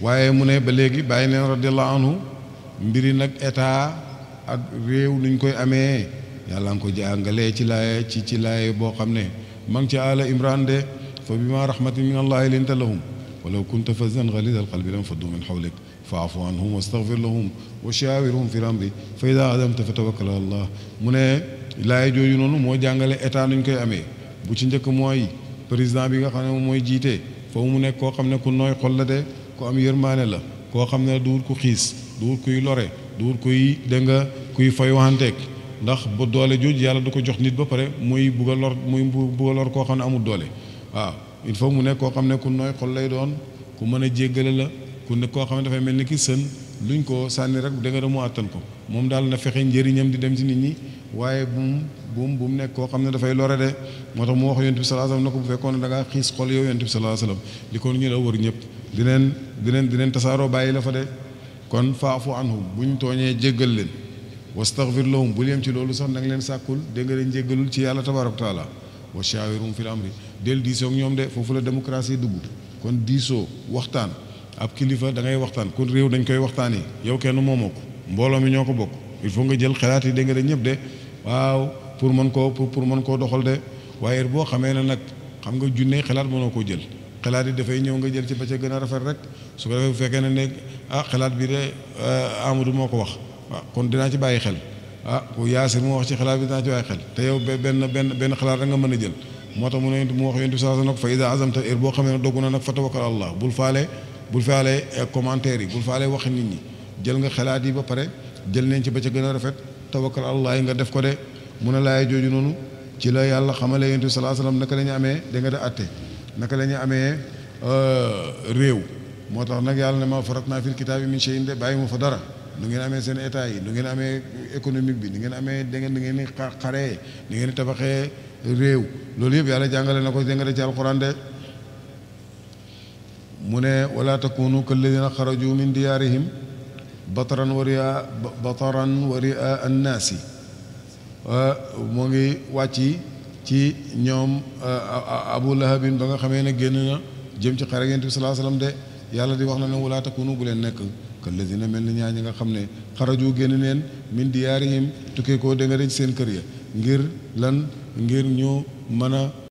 waaye mu ne ba léegi bàyyi neen radiallahu anhu mbiri nag état ak réew nuñ koy amee yàlla nga ko jàngalee ci laaye ci laaye boo xam ne ma ngi ci àla imran de fa bima rahmatin min allahi linta lahum walaw kunta fazzan ghalidha alqalbi lam faddu min hawlik fa'fu anhum wastaghfir lahum wa shawirhum fi al-amri fa idha azamta fatawakkal ala allah mu ne laaye jooju noonu moo jàngale état nuñ koy amee bu ci njëkk mooy président bi nga xam ne moom mooy jiite foofu mu nekk koo xam ne ku nooy xol la de ku am yërmaane la koo xam ne duwul ku xiis duwul kuy lore duwul kuy dégg nga kuy fay waxanteeg ndax bu doole jooju yàlla du ko jox nit ba pare muy bugg a lor muy bugg a lor koo xam ne amul doole waaw il faut mu nekk koo xam ne ku nooy xol lay doon ku mën a jéggale la ku nekk koo xam ne dafay mel ni ki sën luñ ko sànni rek dégg nga mu àttan ko moom daal na fexe njëriñam di dem ci nit ñi waaye bu mu nekk koo xam ne dafay lore de moo tax mu wax yonent bi sallallahu alayhi wasallam ne ko bu fekkoon ne da ngaa xiis xol yow yonent bi sallallahu alayhi wasallam li ko ñu la wër ñëpp dineen tasaaroo bàyyi la fa de kon faafu anhum bu ñu tooñee jéggal leen wastaghfir lahum bul yem ci loolu sax na nga leen sàkkul dégg nga leen jéggalul ci yàlla tabaaraka wa taala wa shaawirum fil amri del diisoo ak ñoom de foofu la démocratie dugg kon diisoo waxtaan ab kilifa da ngay waxtaan kon réew dañ koy waxtaanee yow kenn moomoo ko mbooloo mi ñoo ko bokk il faut nga jël xalaat yi dégg nga de ñëpp de waaw pour mën koo doxal de waaye boo xamee ne nag xam nga junne xalaat mënoo koo jël xalaat yi dafay ñëw nga jël ci ba ca gën a rafet rek su ko defee bu fekkee ne xalaat bi de Amadou moo ko wax waaw kon dinaa ci bàyyi xel ku Yaasir moo wax ci xalaat bi dinaa ci bàyyi xel te yow benn xalaat rek nga mën a jël moo tax mu wax yonent bi sallallahu alayhi wasallam fa iza azamta boo xamee ne doggu na nag fa tawakkal Allah bul faale commentaire yi bul faale waxi nit ñi jël nga xalaat yi ba pare jël nañ ci ba ca gën a rafet tawakkal Allah yi nga def ko de mun a laay jooju noonu ci la yàlla xamale yonent bi sallallahu alayhi wasallam naka la ñu amee da nga da atte naka la ñu amee réew moo tax nag yàlla ne ma faratna fil kitaabi min shay'in de bàyyi mu fa dara nu ngeen amee seen état yi nu ngeen amee économique bi nu ngeen amee da ngeen di xaree nu ngeen di tabaxee réew loolu yëpp yàlla jàngale na ko da nga de ci alquran de mu ne wala takunu kalladina xaraju min diyaarihim bataran wa ria annaasi moo ngi wàcc ci ñoom Abu Lahabin ba nga xamee ne génn na jëm ci xare Yonent bi sallallahu alayhi wasallam de yàlla di wax na ne wala takunu bu leen nekk kalladina mel ni ñaa ñi nga xam ne xaraju génn neen min diyaarihim tukkee koo da nga ci seen kër ya ngir lan ngir ñu mën a